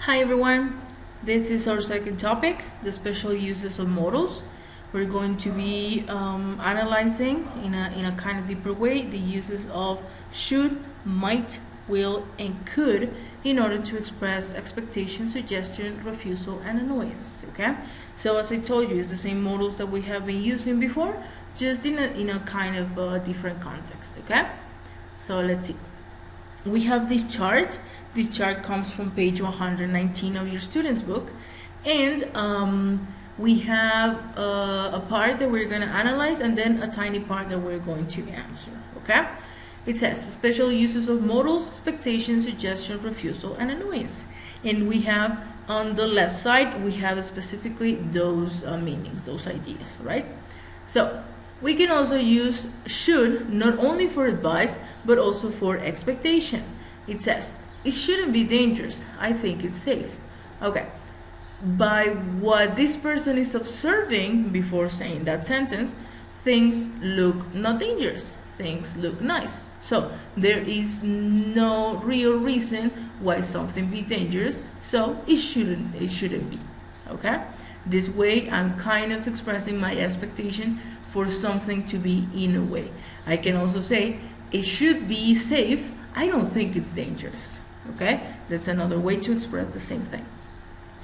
Hi everyone, this is our second topic, the special uses of modals. We're going to be analyzing in a kind of deeper way the uses of should, might, will, and could in order to express expectation, suggestion, refusal, and annoyance. Okay, so as I told you, it's the same modals that we have been using before, just in a kind of different context. Okay, so let's see. We have this chart. This chart comes from page 119 of your student's book, and we have a part that we're going to analyze and then a tiny part that we're going to answer. Okay, it says special uses of modals, expectation, suggestion, refusal, and annoyance, and we have on the left side we have specifically those meanings, those ideas, right? So we can also use should not only for advice but also for expectation. It says it shouldn't be dangerous. I think it's safe. Okay. By what this person is observing before saying that sentence, things look not dangerous. Things look nice. So there is no real reason why something be dangerous. So it shouldn't be. Okay. This way I'm kind of expressing my expectation for something to be in a way. I can also say it should be safe. I don't think it's dangerous. Okay, that's another way to express the same thing.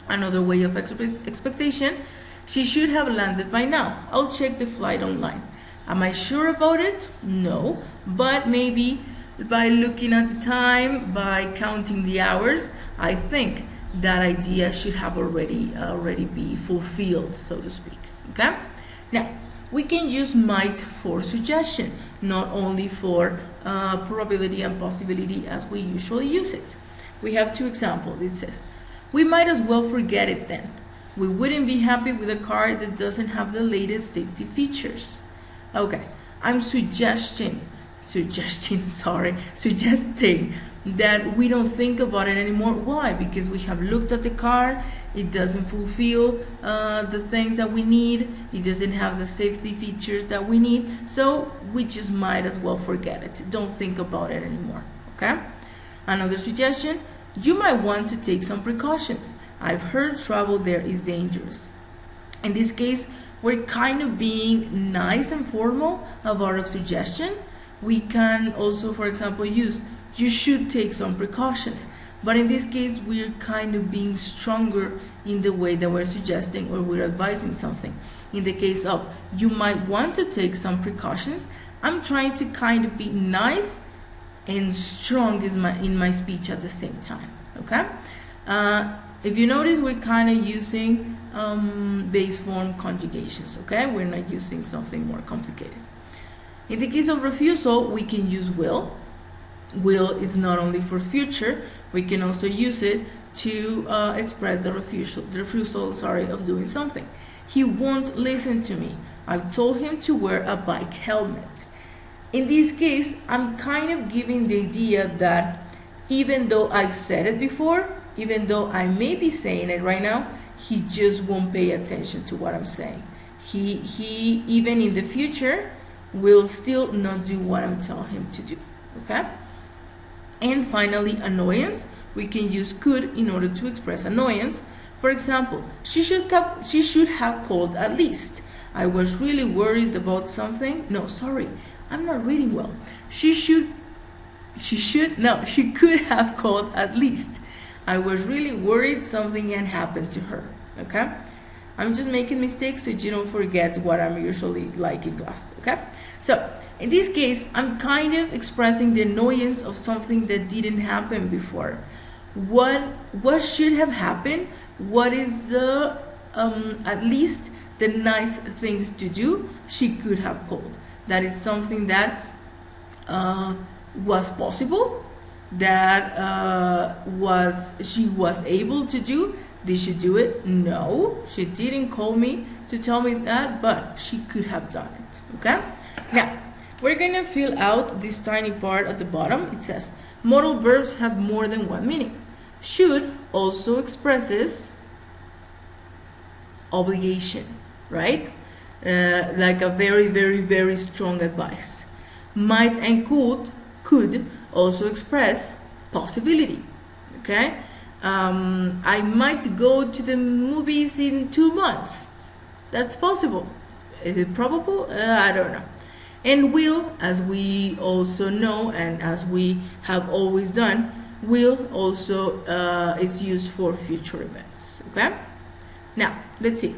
Another way of expectation, she should have landed by now. I'll check the flight online. Am I sure about it? No, but maybe by looking at the time, by counting the hours, I think that idea should have already be fulfilled, so to speak. Okay, now we can use might for suggestion, not only for probability and possibility as we usually use it. We have two examples. It says, we might as well forget it then. We wouldn't be happy with a car that doesn't have the latest safety features. Okay, I'm suggesting that we don't think about it anymore. Why? Because we have looked at the car, it doesn't fulfill the things that we need, it doesn't have the safety features that we need, so we just might as well forget it. Don't think about it anymore. Okay? Another suggestion, you might want to take some precautions. I've heard travel there is dangerous. In this case, we're kind of being nice and formal about a suggestion. We can also, for example, use you should take some precautions. But in this case, we're kind of being stronger in the way that we're suggesting or we're advising something. In the case of you might want to take some precautions, I'm trying to kind of be nice and strong in my speech at the same time. Okay? If you notice, we're kind of using base form conjugations. Okay? We're not using something more complicated. In the case of refusal, we can use will. Will is not only for future, we can also use it to express the refusal of doing something. He won't listen to me. I've told him to wear a bike helmet. In this case, I'm kind of giving the idea that even though I've said it before, even though I may be saying it right now, he just won't pay attention to what I'm saying. He even in the future will still not do what I'm telling him to do. Okay? And finally, annoyance. We can use could in order to express annoyance. For example, she should have called at least. I was really worried about something. No, sorry, I'm not reading well. She could have called at least. I was really worried something had happened to her. Okay? I'm just making mistakes so you don't forget what I'm usually like in class. Okay? So, in this case, I'm kind of expressing the annoyance of something that didn't happen before. What should have happened? What is at least the nice things to do? She could have called. That is something that was possible, that she was able to do. Did she do it? No, she didn't call me to tell me that, but she could have done it. Okay? Now, we're going to fill out this tiny part at the bottom. It says, modal verbs have more than one meaning. Should also expresses obligation, right? Like a very, very, very strong advice. Might and could also express possibility, okay? I might go to the movies in 2 months. That's possible. Is it probable? I don't know. And will, as we also know and as we have always done, will also is used for future events. Okay? Now, let's see.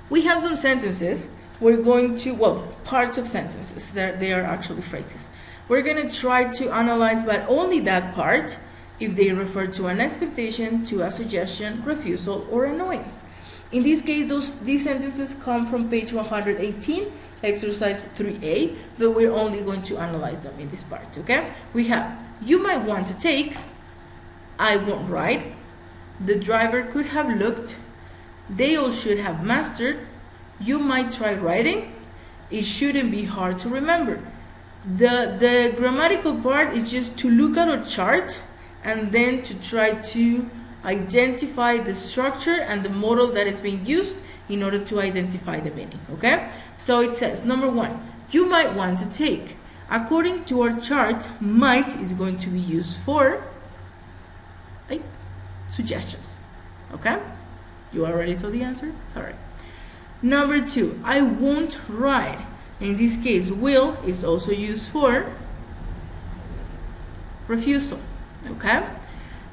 We have some sentences. We're going to, well, parts of sentences. They are actually phrases. We're going to try to analyze, but only that part, if they refer to an expectation, to a suggestion, refusal, or annoyance. In this case, these sentences come from page 118, exercise 3A, but we're only going to analyze them in this part, okay? We have, you might want to take, I won't ride, the driver could have looked, they all should have mastered, you might try writing, it shouldn't be hard to remember. The grammatical part is just to look at a chart and then to try to identify the structure and the model that is being used in order to identify the meaning, okay? So it says, number one, you might want to take. According to our chart, might is going to be used for suggestions, okay? You already saw the answer? Sorry. Number two, I won't ride. In this case, will is also used for refusal, okay?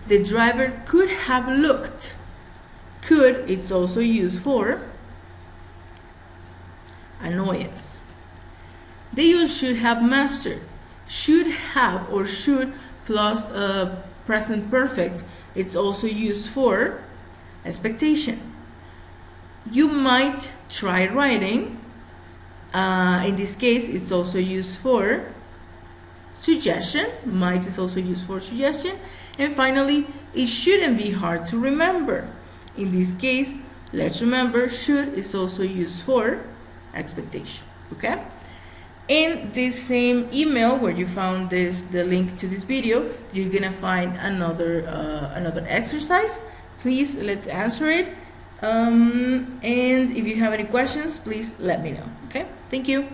The driver could have looked. Could is also used for annoyance. They should have mastered. Should have or should plus present perfect. It's also used for expectation. You might try writing. In this case, it's also used for suggestion. Might is also used for suggestion. And finally, it shouldn't be hard to remember. In this case, let's remember, should is also used for expectation. Okay? In this same email where you found the link to this video, you're gonna find another exercise. Please, let's answer it. And if you have any questions, please let me know. Okay? Thank you.